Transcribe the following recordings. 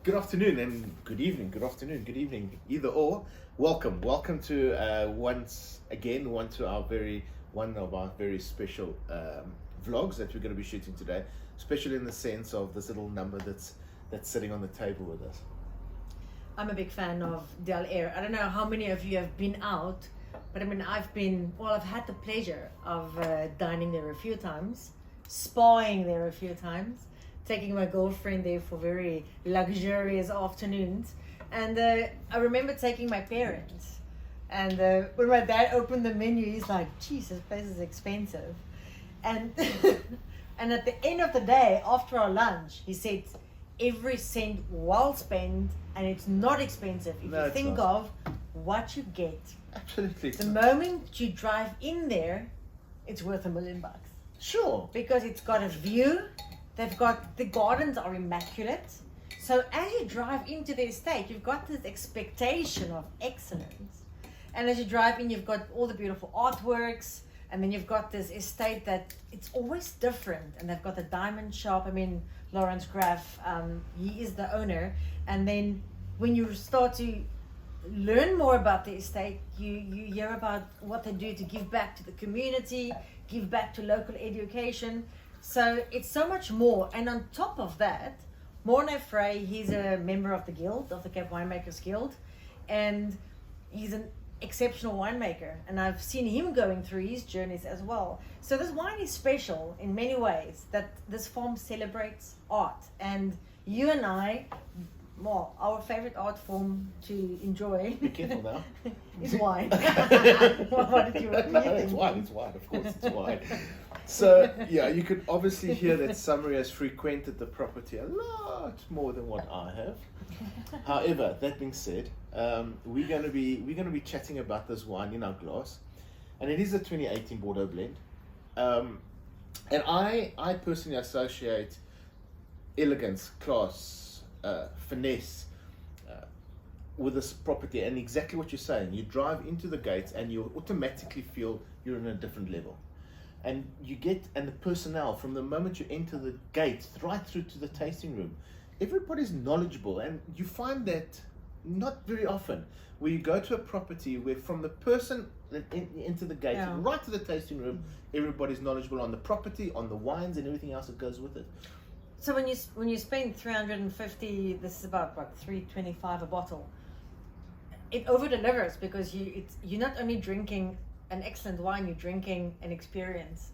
Good afternoon and good evening. Good afternoon, good evening, either or. Welcome to once again one of our very special vlogs that we're going to be shooting today. Special in the sense of this little number that's sitting on the table with us. I'm a big fan of Delaire. I don't know how many of you have been out, but I mean I've had the pleasure of dining there a few times, spaing there a few times, taking my girlfriend there for very luxurious afternoons. And I remember taking my parents, and when my dad opened the menu, he's like, geez, this place is expensive. And and at the end of the day, after our lunch, he said, every cent well spent, and it's not expensive if you think of what you get. Absolutely. The moment you drive in there, it's worth $1 million. Sure. Because it's got a view. The gardens are immaculate. So as you drive into the estate, you've got this expectation of excellence. And as you drive in, you've got all the beautiful artworks. And then you've got this estate that it's always different. And they've got the diamond shop. I mean, Delaire Graff, he is the owner. And then when you start to learn more about the estate, you hear about what they do to give back to the community, give back to local education. So it's so much more. And on top of that, Morne Frey, he's a member of the Guild, of the Cape Winemakers Guild, and he's an exceptional winemaker. And I've seen him going through his journeys as well. So this wine is special in many ways, that this farm celebrates art. And you and I, well, our favorite art form to enjoy Be careful now. is wine. What did you No, it's wine, of course, it's wine. So, yeah, you could obviously hear that Summer has frequented the property a lot more than what I have. However, that being said, we're going to be chatting about this wine in our glass, and it is a 2018 Bordeaux blend. And I personally associate elegance, class, finesse with this property, and exactly what you're saying. You drive into the gates and you automatically feel you're in a different level. And the personnel, from the moment you enter the gate right through to the tasting room, everybody's knowledgeable. And you find that not very often, where you go to a property where from the person that enter the gate right to the tasting room, everybody's knowledgeable on the property, on the wines, and everything else that goes with it. So when you spend 350, this is about what, $3.25 a bottle. It over delivers, because you're not only drinking an excellent wine, you're drinking an experience,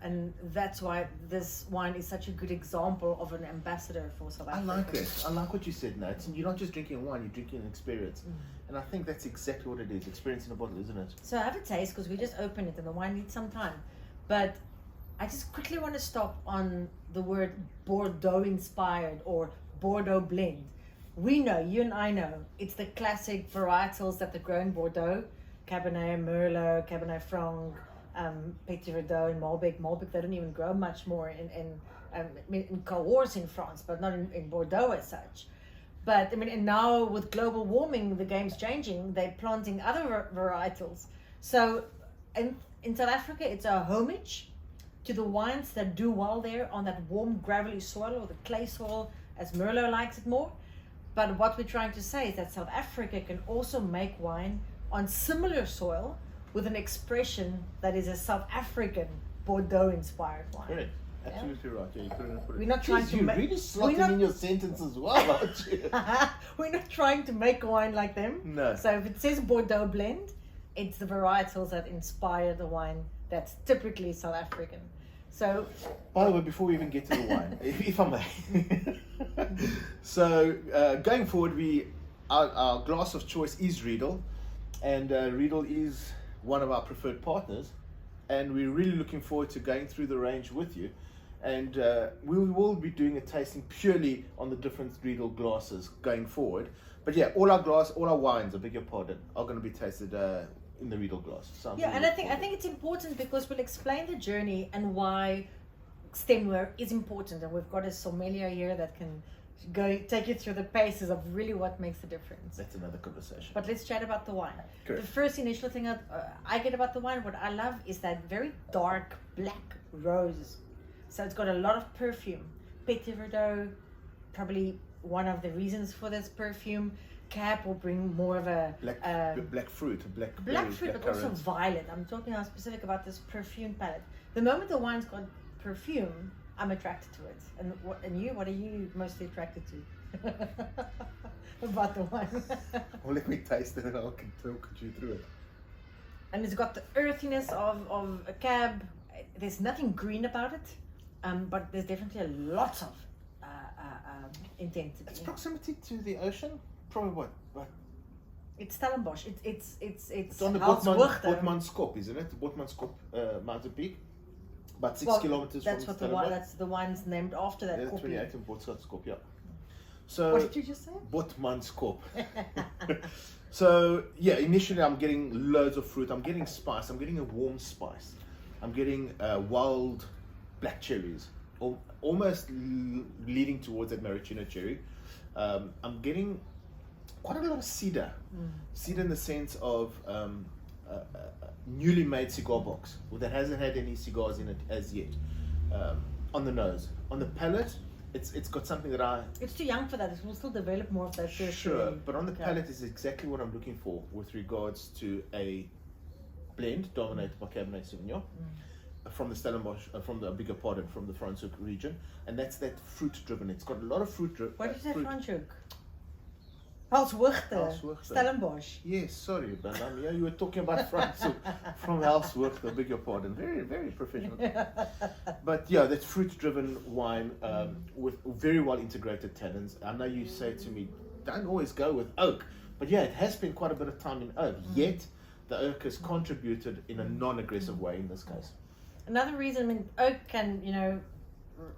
and that's why this wine is such a good example of an ambassador for South Africa. I like it. I like what you said, Nat. You're not just drinking wine, you're drinking an experience. And I think that's exactly what it is, experience in a bottle, isn't it? So have a taste, because we just opened it and the wine needs some time. But I just quickly want to stop on the word Bordeaux inspired or Bordeaux blend. We know, you and I know, it's the classic varietals that are grown in Bordeaux. Cabernet Merlot, Cabernet Franc, Petit Verdot, and Malbec. Malbec, they don't even grow much more in Cahors in France, but not in Bordeaux as such. But I mean, and now with global warming, the game's changing. They're planting other varietals. So in South Africa, it's a homage to the wines that do well there on that warm, gravelly soil, or the clay soil, as Merlot likes it more. But what we're trying to say is that South Africa can also make wine on similar soil with an expression that is a South African Bordeaux-inspired wine. Right. Absolutely right. Yeah, you couldn't put it. We're not trying to make. You're really slotting in your sentence as well, aren't you? We're not trying to make a wine like them. No. So if it says Bordeaux blend, it's the varietals that inspire the wine that's typically South African. So, by the way, before we even get to the wine, if I may. So going forward, our glass of choice is Riedel. And Riedel is one of our preferred partners, and we're really looking forward to going through the range with you. And we will be doing a tasting purely on the different Riedel glasses going forward. But yeah, all our wines, I beg your pardon, are going to be tasted in the Riedel glass. So yeah, and I think it's important, because we'll explain the journey and why stemware is important, and we've got a sommelier here that can take you through the paces of really what makes the difference. That's another conversation. But let's chat about the wine. Correct. The first initial thing I get about the wine, what I love, is that very dark black rose. So it's got a lot of perfume. Petit Verdot, probably one of the reasons for this perfume. Cab will bring more of a black fruit, black fruit, but also violet. I'm talking now specific about this perfume palette. The moment the wine's got perfume, I'm attracted to it. And you, what are you mostly attracted to about the wine? Well, let me taste it and I can talk you through it. And it's got the earthiness of a cab. There's nothing green about it, but there's definitely a lot of intensity. It's proximity to the ocean. Probably what? It's Stellenbosch. It's on the Helshoogte. Botmaskop, isn't it? Botmaskop mountain peak. About 6 kilometers that's from what Stellenbosch. that's the wine's named after that. Yeah, Koppie. 28 in Botmaskop, yeah. So what did you just say? Botmaskop. So yeah, initially I'm getting loads of fruit. I'm getting spice. I'm getting a warm spice. I'm getting wild black cherries, almost leading towards that maraschino cherry. I'm getting quite a lot of cedar. Cedar in the sense of newly made cigar box that hasn't had any cigars in it as yet. On the nose, on the palate, it's got something that It's too young for that. It will still develop more of that. Sure, but on the palate is exactly what I'm looking for with regards to a blend dominated by Cabernet Sauvignon from the Stellenbosch, from the from the Franschhoek region, and that's that fruit driven. It's got a lot of fruit driven. What did you say, Franschhoek? Helshoogte, Stellenbosch. Yes, sorry, but you were talking about Franschhoek from Helshoogte. I beg your pardon. Very, very professional. But yeah, that's fruit-driven wine with very well integrated tannins. I know you say to me, don't always go with oak, but yeah, it has spent quite a bit of time in oak. Yet the oak has contributed in a non-aggressive way in this case. Another reason, oak can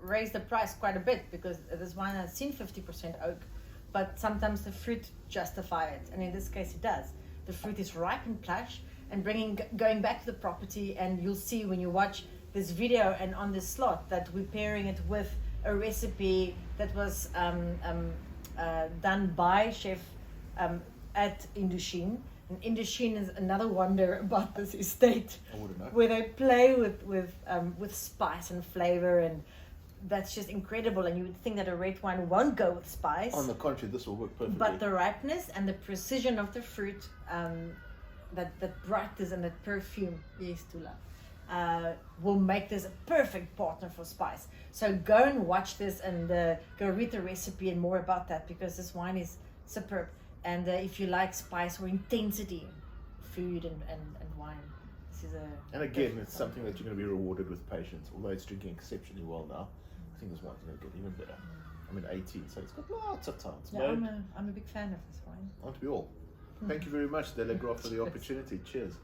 raise the price quite a bit because this wine has seen 50% oak. But sometimes the fruit justify it, and in this case it does. The fruit is ripe and plush, and going back to the property, and you'll see when you watch this video and on this slot that we're pairing it with a recipe that was done by chef at Indochine. And Indochine is another wonder about this estate, where they play with spice and flavor, and that's just incredible. And you would think that a red wine won't go with spice. On the contrary, this will work perfectly. But the ripeness and the precision of the fruit, that brightness and that perfume, yes, Tula, will make this a perfect partner for spice. So go and watch this and go read the recipe and more about that, because this wine is superb. And if you like spice or intensity, food and wine, this is a... And again, it's something that you're going to be rewarded with patience. Although it's drinking exceptionally well now, I think this wine's going to get even better. I'm at 18, so it's got lots of time. I'm a big fan of this wine. Aren't we all? Thank you very much, Delaire Graff, for the opportunity. Cheers.